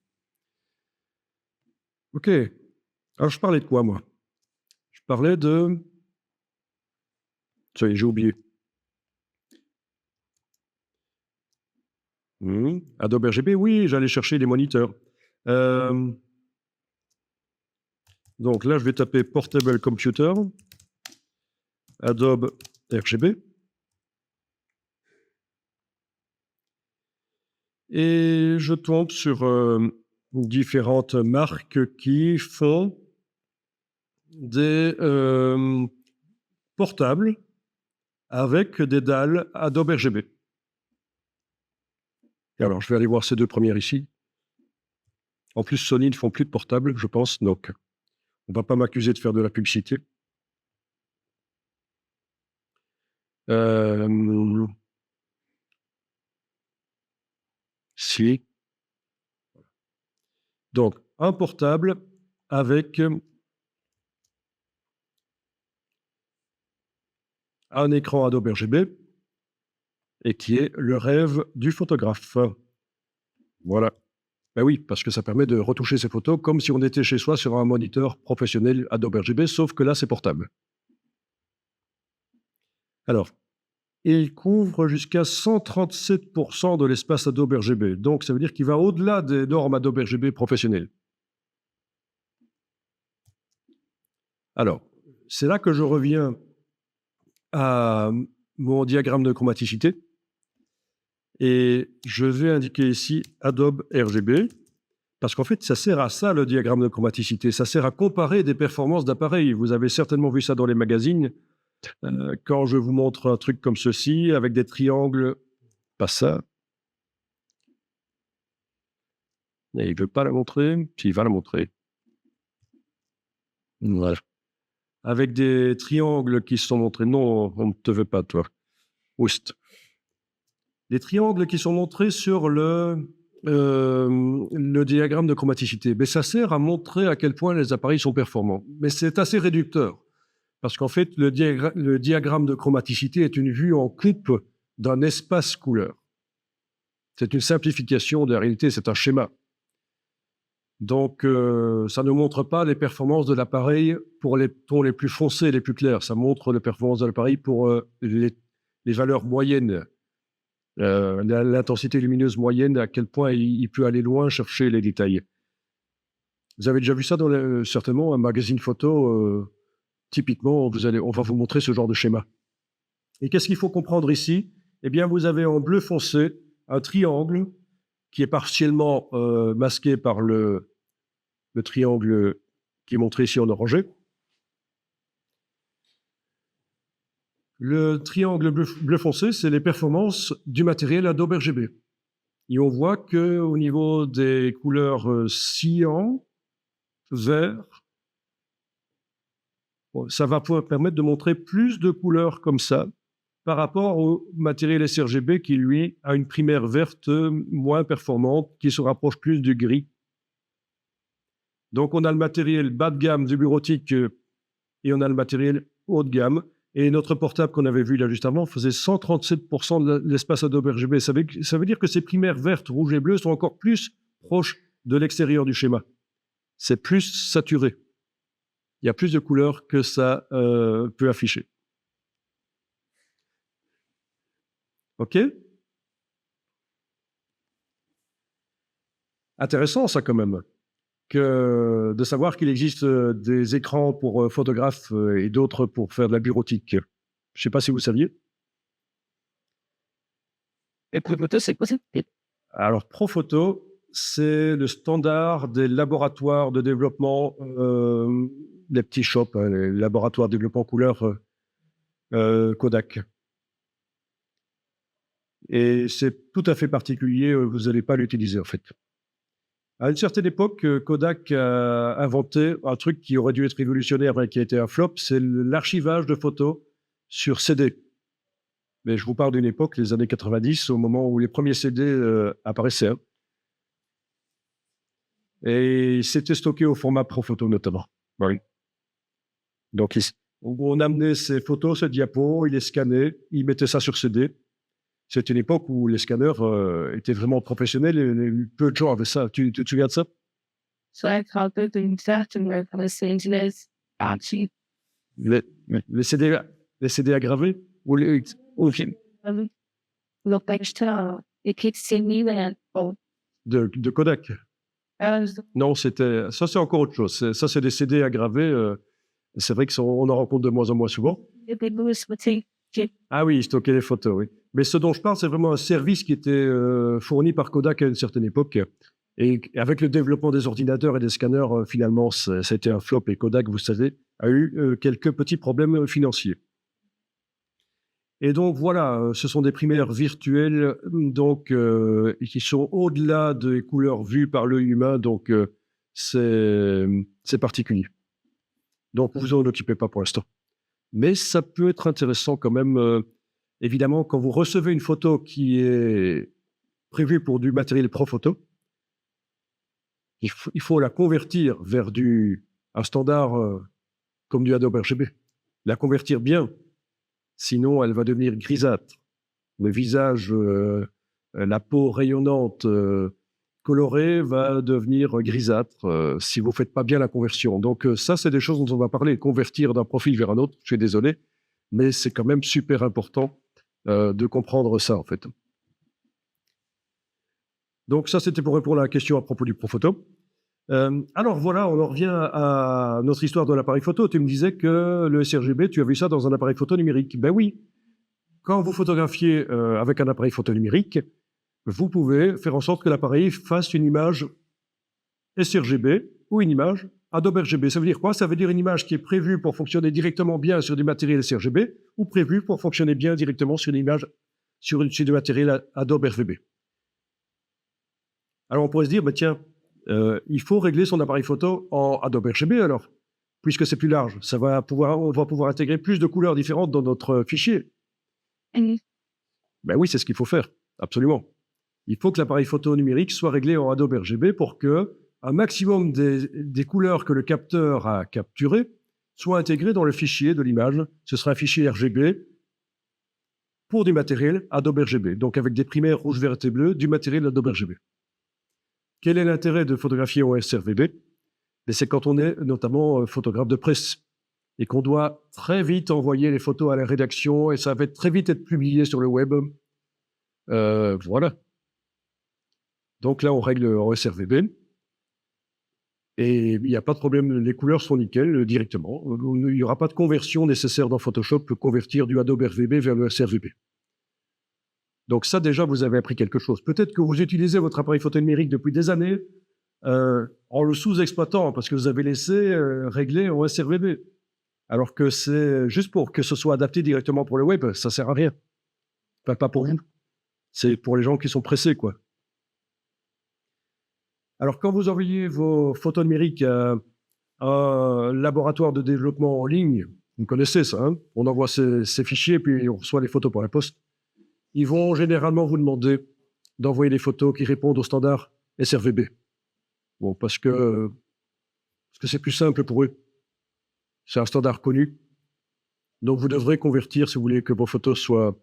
Ok. Alors, je parlais de quoi, moi? Je parlais de... Ça y est, j'ai oublié. Adobe RGB, oui, j'allais chercher les moniteurs. Donc là, je vais taper Portable Computer, Adobe RGB. Et je tombe sur différentes marques qui font des portables avec des dalles Adobe RGB. Et alors, je vais aller voir ces deux premières ici. En plus, Sony ne font plus de portables, je pense, donc on ne va pas m'accuser de faire de la publicité. ici. Donc, un portable avec un écran Adobe RGB et qui est le rêve du photographe. Voilà. Ben oui, parce que ça permet de retoucher ses photos comme si on était chez soi sur un moniteur professionnel Adobe RGB, sauf que là, c'est portable. Alors, il couvre jusqu'à 137% de l'espace Adobe RGB. Donc, ça veut dire qu'il va au-delà des normes Adobe RGB professionnelles. Alors, c'est là que je reviens à mon diagramme de chromaticité. Et je vais indiquer ici Adobe RGB, parce qu'en fait, ça sert à ça, le diagramme de chromaticité. Ça sert à comparer des performances d'appareils. Vous avez certainement vu ça dans les magazines. Quand je vous montre un truc comme ceci, avec des triangles, pas ça. Et il ne veut pas la montrer, puis il va la montrer. Voilà. Avec des triangles qui sont montrés. Non, on ne te veut pas, toi. Oust. Des triangles qui sont montrés sur le diagramme de chromaticité. Mais ça sert à montrer à quel point les appareils sont performants. Mais c'est assez réducteur. Parce qu'en fait, le diagramme de chromaticité est une vue en coupe d'un espace couleur. C'est une simplification de la réalité, c'est un schéma. Donc, ça ne montre pas les performances de l'appareil pour les tons les plus foncés, les plus clairs. Ça montre les performances de l'appareil pour les valeurs moyennes, l'intensité lumineuse moyenne, à quel point il peut aller loin chercher les détails. Vous avez déjà vu ça dans certainement un magazine photo. Typiquement, on va vous montrer ce genre de schéma. Et qu'est-ce qu'il faut comprendre ici? Eh bien, vous avez en bleu foncé un triangle qui est partiellement masqué par le triangle qui est montré ici en orangé. Le triangle bleu foncé, c'est les performances du matériel Adobe RGB. Et on voit qu'au niveau des couleurs cyan, vert, ça va pouvoir permettre de montrer plus de couleurs comme ça par rapport au matériel sRGB qui, lui, a une primaire verte moins performante, qui se rapproche plus du gris. Donc, on a le matériel bas de gamme du bureautique et on a le matériel haut de gamme. Et notre portable qu'on avait vu là juste avant faisait 137% de l'espace Adobe RGB. Ça veut dire que ces primaires vertes, rouges et bleues sont encore plus proches de l'extérieur du schéma. C'est plus saturé. Il y a plus de couleurs que ça peut afficher. OK? Intéressant ça quand même, de savoir qu'il existe des écrans pour photographes et d'autres pour faire de la bureautique. Je ne sais pas si vous saviez. Et Profoto, c'est quoi ça? Alors, Profoto, c'est le standard des laboratoires de développement, des petits shops, hein, les laboratoires de développement couleur Kodak. Et c'est tout à fait particulier, vous n'allez pas l'utiliser en fait. À une certaine époque, Kodak a inventé un truc qui aurait dû être révolutionnaire mais qui a été un flop, c'est l'archivage de photos sur CD. Mais je vous parle d'une époque, les années 90, au moment où les premiers CD apparaissaient. Hein. Et c'était stocké au format Profoto notamment. Oui. Donc, on amenait ces photos, ces diapos, il les scannait, il mettait ça sur CD. C'était une époque où les scanners étaient vraiment professionnels et peu de gens avaient ça. Tu te souviens de ça? Les CD aggravés ou de Kodak? Non, ça c'est encore autre chose. Ça, c'est des CD aggravés. C'est vrai qu'on en rencontre de moins en moins souvent. Ah oui, stocker les photos, oui. Mais ce dont je parle, c'est vraiment un service qui était fourni par Kodak à une certaine époque. Et avec le développement des ordinateurs et des scanners, finalement, c'était un flop. Et Kodak, vous savez, a eu quelques petits problèmes financiers. Et donc, voilà, ce sont des primaires virtuelles donc, qui sont au-delà des couleurs vues par l'œil humain. Donc, c'est particulier. Donc, vous en occupez pas pour l'instant. Mais ça peut être intéressant quand même, évidemment, quand vous recevez une photo qui est prévue pour du matériel ProPhoto. Il faut la convertir vers un standard comme du Adobe RGB. La convertir bien, sinon elle va devenir grisâtre. Le visage, la peau rayonnante, colorée va devenir grisâtre si vous ne faites pas bien la conversion. Donc ça, c'est des choses dont on va parler. Convertir d'un profil vers un autre, je suis désolé, mais c'est quand même super important de comprendre ça, en fait. Donc ça, c'était pour répondre à la question à propos du ProPhoto. Alors voilà, on en revient à notre histoire de l'appareil photo. Tu me disais que le sRGB, tu as vu ça dans un appareil photo numérique. Ben oui, quand vous photographiez avec un appareil photo numérique, vous pouvez faire en sorte que l'appareil fasse une image sRGB ou une image Adobe RGB. Ça veut dire quoi? Ça veut dire une image qui est prévue pour fonctionner directement bien sur du matériel sRGB ou prévue pour fonctionner bien directement sur une image sur du matériel Adobe RGB. Alors on pourrait se dire, bah, tiens, il faut régler son appareil photo en Adobe RGB alors, puisque c'est plus large. On va pouvoir intégrer plus de couleurs différentes dans notre fichier. Ben oui, c'est ce qu'il faut faire, absolument. Il faut que l'appareil photo numérique soit réglé en Adobe RGB pour que un maximum des couleurs que le capteur a capturées soient intégrées dans le fichier de l'image. Ce sera un fichier RGB pour du matériel Adobe RGB, donc avec des primaires rouge, vert et bleu, du matériel Adobe RGB. Quel est l'intérêt de photographier en sRGB? C'est quand on est notamment photographe de presse et qu'on doit très vite envoyer les photos à la rédaction et ça va très vite être publié sur le web. Voilà. Donc là, on règle en sRGB et il n'y a pas de problème, les couleurs sont nickel directement. Il n'y aura pas de conversion nécessaire dans Photoshop pour convertir du Adobe RGB vers le sRGB. Donc ça, déjà, vous avez appris quelque chose. Peut-être que vous utilisez votre appareil photo numérique depuis des années en le sous-exploitant parce que vous avez laissé régler en sRGB. Alors que c'est juste pour que ce soit adapté directement pour le web, ça ne sert à rien. Enfin, pas pour vous. C'est pour les gens qui sont pressés, quoi. Alors, quand vous envoyez vos photos numériques à un laboratoire de développement en ligne, vous connaissez ça, hein? On envoie ces fichiers, puis on reçoit les photos par la poste. Ils vont généralement vous demander d'envoyer des photos qui répondent au standard sRGB. Bon, parce que c'est plus simple pour eux. C'est un standard connu. Donc, vous devrez convertir, si vous voulez que vos photos soient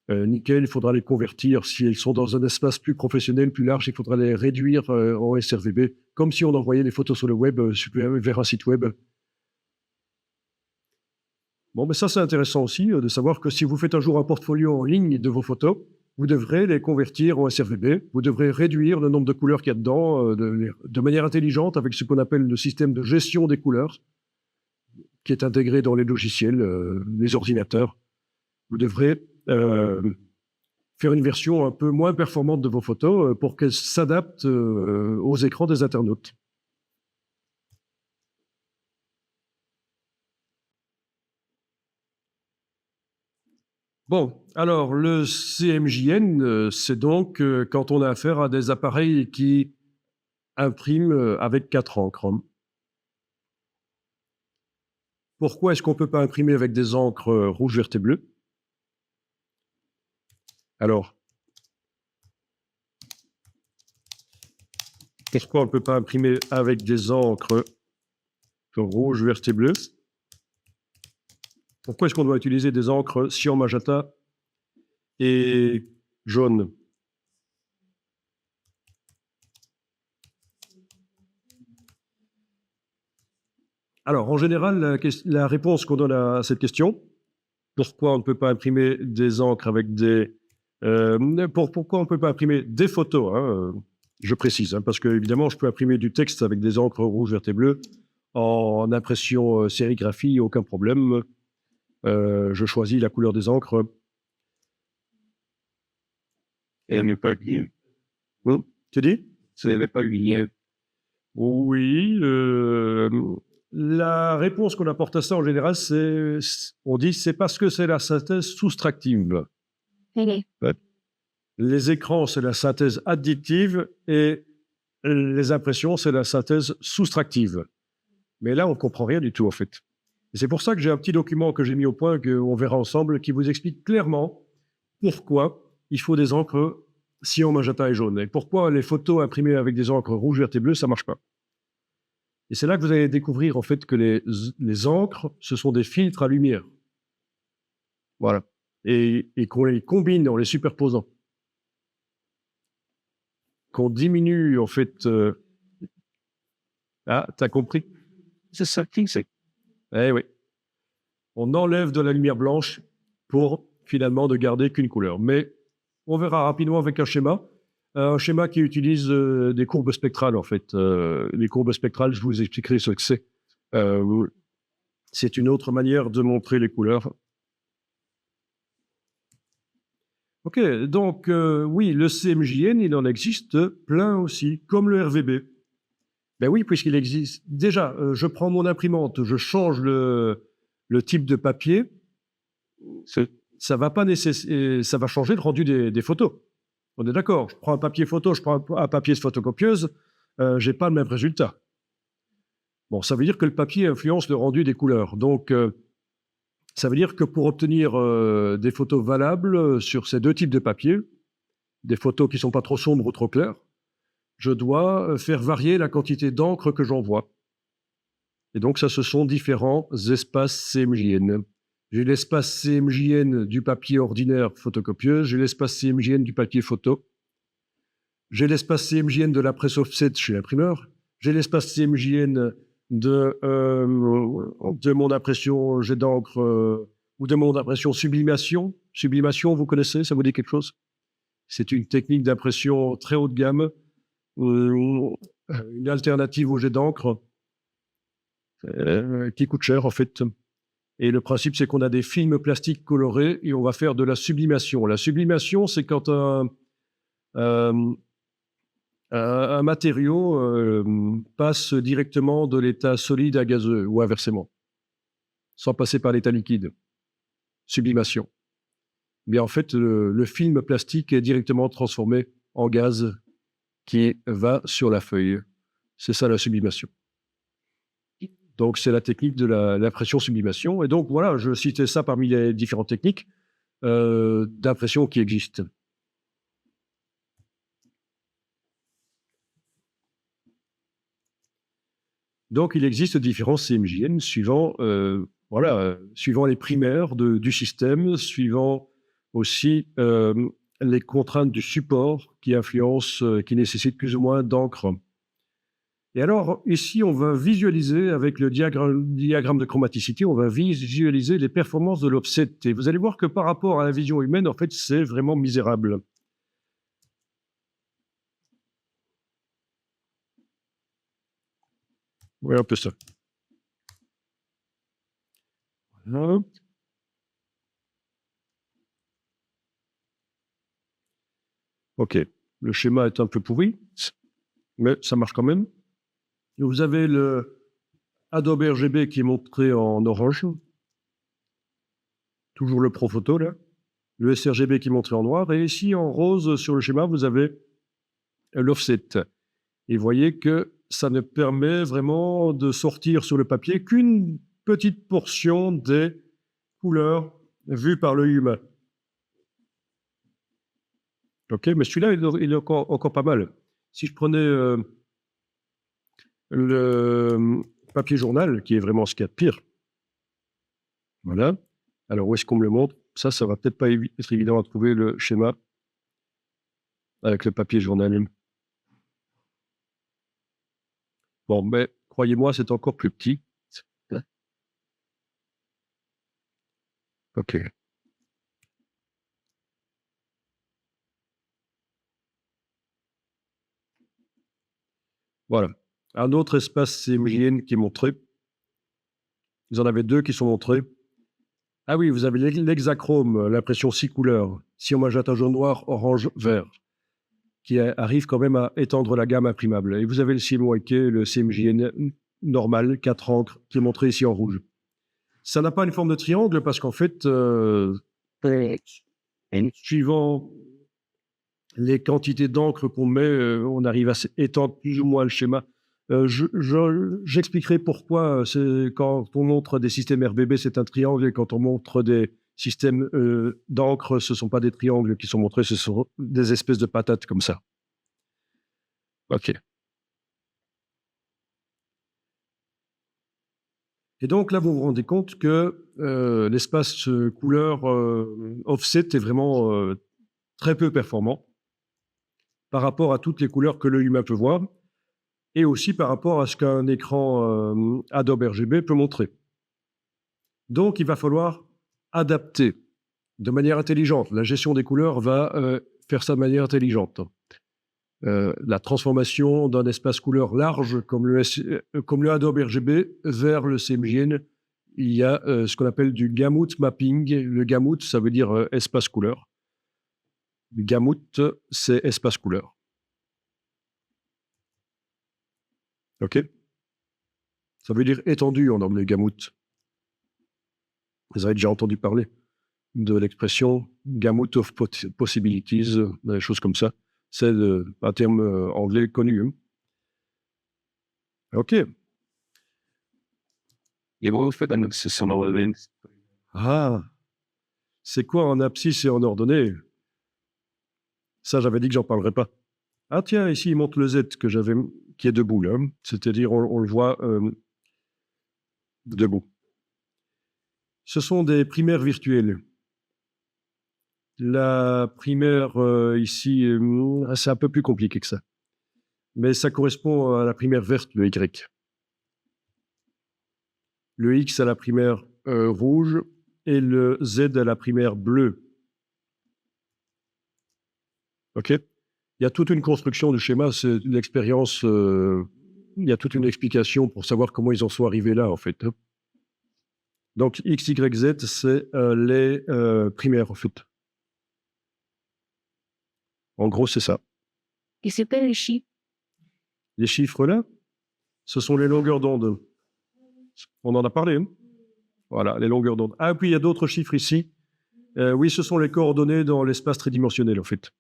nickel, il faudra les convertir. Si elles sont dans un espace plus professionnel, plus large, il faudra les réduire en sRGB, comme si on envoyait les photos sur le web vers un site web. Bon, mais ça, c'est intéressant aussi de savoir que si vous faites un jour un portfolio en ligne de vos photos, vous devrez les convertir en sRGB. Vous devrez réduire le nombre de couleurs qu'il y a dedans de manière intelligente avec ce qu'on appelle le système de gestion des couleurs, qui est intégré dans les logiciels, les ordinateurs. Vous devrez faire une version un peu moins performante de vos photos pour qu'elles s'adaptent aux écrans des internautes. Bon, alors le CMJN, c'est donc quand on a affaire à des appareils qui impriment avec 4 encres. Pourquoi est-ce qu'on ne peut pas imprimer avec des encres rouge, vert et bleu? Alors, pourquoi on ne peut pas imprimer avec des encres rouge, vert et bleu? Pourquoi est-ce qu'on doit utiliser des encres cyan, magenta et jaune? Alors, en général, la réponse qu'on donne à cette question, pourquoi on ne peut pas imprimer des encres avec des... pourquoi on ne peut pas imprimer des photos, hein, je précise, hein, parce que évidemment, je peux imprimer du texte avec des encres rouge, vert et bleu en impression sérigraphie, aucun problème. Je choisis la couleur des encres. Elle n'est pas liée. Tu dis? Ce n'est pas lié. Oui. La réponse qu'on apporte à ça en général, on dit c'est parce que c'est la synthèse soustractive. Les écrans, c'est la synthèse additive et les impressions, c'est la synthèse soustractive. Mais là, on ne comprend rien du tout, en fait. Et c'est pour ça que j'ai un petit document que j'ai mis au point, qu'on verra ensemble, qui vous explique clairement pourquoi il faut des encres cyan, magenta et jaune. Et pourquoi les photos imprimées avec des encres rouges, vertes et bleues, ça marche pas? Et c'est là que vous allez découvrir en fait que les encres, ce sont des filtres à lumière. Voilà. Et qu'on les combine en les superposant. Qu'on diminue en fait. Ah, t'as compris? C'est ça qui c'est. Eh oui. On enlève de la lumière blanche pour finalement ne garder qu'une couleur. Mais on verra rapidement avec un schéma qui utilise des courbes spectrales en fait. Les courbes spectrales, je vous expliquerai ce que c'est. C'est une autre manière de montrer les couleurs. Ok, donc oui, le CMJN, il en existe plein aussi, comme le RVB. Ben oui, puisqu'il existe. Déjà, je prends mon imprimante, je change le type de papier, ça va pas ça va changer le rendu des photos. On est d'accord. Je prends un papier photo, je prends un papier de photocopieuse, j'ai pas le même résultat. Bon, ça veut dire que le papier influence le rendu des couleurs. Donc, ça veut dire que pour obtenir des photos valables sur ces deux types de papier, des photos qui sont pas trop sombres ou trop claires, je dois faire varier la quantité d'encre que j'envoie. Et donc, ça, ce sont différents espaces CMJN. J'ai l'espace CMJN du papier ordinaire photocopieuse, j'ai l'espace CMJN du papier photo, j'ai l'espace CMJN de la presse offset chez l'imprimeur, j'ai l'espace CMJN de mon impression jet d'encre ou de mon impression sublimation. Sublimation, vous connaissez, ça vous dit quelque chose? C'est une technique d'impression très haut de gamme, une alternative au jet d'encre qui coûte cher en fait. Et le principe, c'est qu'on a des films plastiques colorés et on va faire de la sublimation. La sublimation, c'est quand un matériau passe directement de l'état solide à gazeux ou inversement, sans passer par l'état liquide. Sublimation. Mais en fait, le film plastique est directement transformé en gaz qui va sur la feuille. C'est ça la sublimation. Donc, c'est la technique de l'impression sublimation. Et donc, voilà, je citais ça parmi les différentes techniques d'impression qui existent. Donc, il existe différents CMJN suivant, suivant les primaires du système, suivant aussi les contraintes du support qui influencent, qui nécessitent plus ou moins d'encre. Et alors, ici, on va visualiser, avec le diagramme de chromaticité, on va visualiser les performances de l'offset. Et vous allez voir que par rapport à la vision humaine, en fait, c'est vraiment misérable. Oui, un peu ça. Voilà. OK. Le schéma est un peu pourri, mais ça marche quand même. Vous avez le Adobe RGB qui est montré en orange. Toujours le ProPhoto, là. Le sRGB qui est montré en noir. Et ici, en rose, sur le schéma, vous avez l'offset. Et vous voyez que ça ne permet vraiment de sortir sur le papier qu'une petite portion des couleurs vues par l'œil humain. OK, mais celui-là, il est encore pas mal. Si je prenais le papier journal, qui est vraiment ce qu'il y a de pire. Voilà. Alors, où est-ce qu'on me le montre? Ça va peut-être pas être évident à trouver le schéma avec le papier journal. Bon, mais croyez-moi, c'est encore plus petit. OK. Voilà. Un autre espace CMJN qui est montré. Vous en avez deux qui sont montrés. Ah oui, vous avez l'hexachrome, l'impression 6 couleurs, cyan, magenta, jaune, noir, orange, vert, qui arrive quand même à étendre la gamme imprimable. Et vous avez le CMYK, le CMJN normal, 4 encres, qui est montré ici en rouge. Ça n'a pas une forme de triangle parce qu'en fait, suivant les quantités d'encre qu'on met, on arrive à étendre plus ou moins le schéma. J'expliquerai pourquoi quand on montre des systèmes RBB, c'est un triangle, et quand on montre des système d'encre, ce ne sont pas des triangles qui sont montrés, ce sont des espèces de patates comme ça. OK. Et donc là, vous vous rendez compte que l'espace couleur offset est vraiment très peu performant par rapport à toutes les couleurs que l'œil humain peut voir et aussi par rapport à ce qu'un écran Adobe RGB peut montrer. Donc, il va falloir adapter de manière intelligente. La gestion des couleurs va faire ça de manière intelligente. La transformation d'un espace couleur large comme le Adobe RGB vers le CMJN, il y a ce qu'on appelle du gamut mapping. Le gamut, ça veut dire espace couleur. Le gamut, c'est espace couleur. OK? Ça veut dire étendu en anglais, gamut. Vous avez déjà entendu parler de l'expression gamut of possibilities, des choses comme ça. C'est un terme anglais connu. Hein. OK. Et vous faites un abscisse en ordonnée. Ah, c'est quoi un abscisse et en ordonnée? Ça, j'avais dit que j'en parlerais pas. Ah tiens, ici, il montre le Z que j'avais, qui est debout, là. C'est-à-dire, on le voit debout. Ce sont des primaires virtuelles. La primaire ici, c'est un peu plus compliqué que ça. Mais ça correspond à la primaire verte, le Y. Le X à la primaire rouge et le Z à la primaire bleue. OK? Il y a toute une construction du schéma, c'est l'expérience, il y a toute une explication pour savoir comment ils en sont arrivés là, en fait. Hein. Donc, X, Y, Z, c'est les primaires, en fait. En gros, c'est ça. Et c'est pas les chiffres. Les chiffres là, ce sont les longueurs d'onde. On en a parlé. Hein. Voilà, les longueurs d'onde. Ah, puis il y a d'autres chiffres ici. Oui, ce sont les coordonnées dans l'espace tridimensionnel, en fait.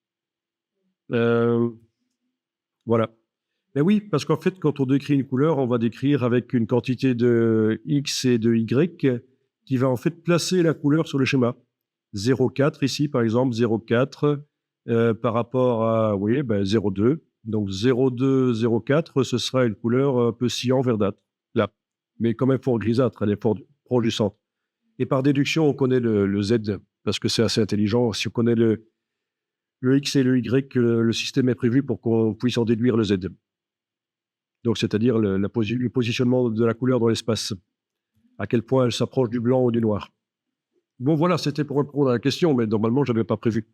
Voilà. Mais oui, parce qu'en fait, quand on décrit une couleur, on va décrire avec une quantité de X et de Y qui va en fait placer la couleur sur le schéma. 0,4 ici, par exemple, 0,4 par rapport à, oui, 0,2. Donc 0,2, 0,4, ce sera une couleur un peu cyan verdâtre, là. Mais quand même fort grisâtre, elle est fort proche du centre. Et par déduction, on connaît le Z, parce que c'est assez intelligent. Si on connaît le X et le Y, le système est prévu pour qu'on puisse en déduire le Z. Donc, c'est-à-dire le positionnement de la couleur dans l'espace, à quel point elle s'approche du blanc ou du noir. Bon, voilà, c'était pour répondre à la question, mais normalement, je n'avais pas prévu.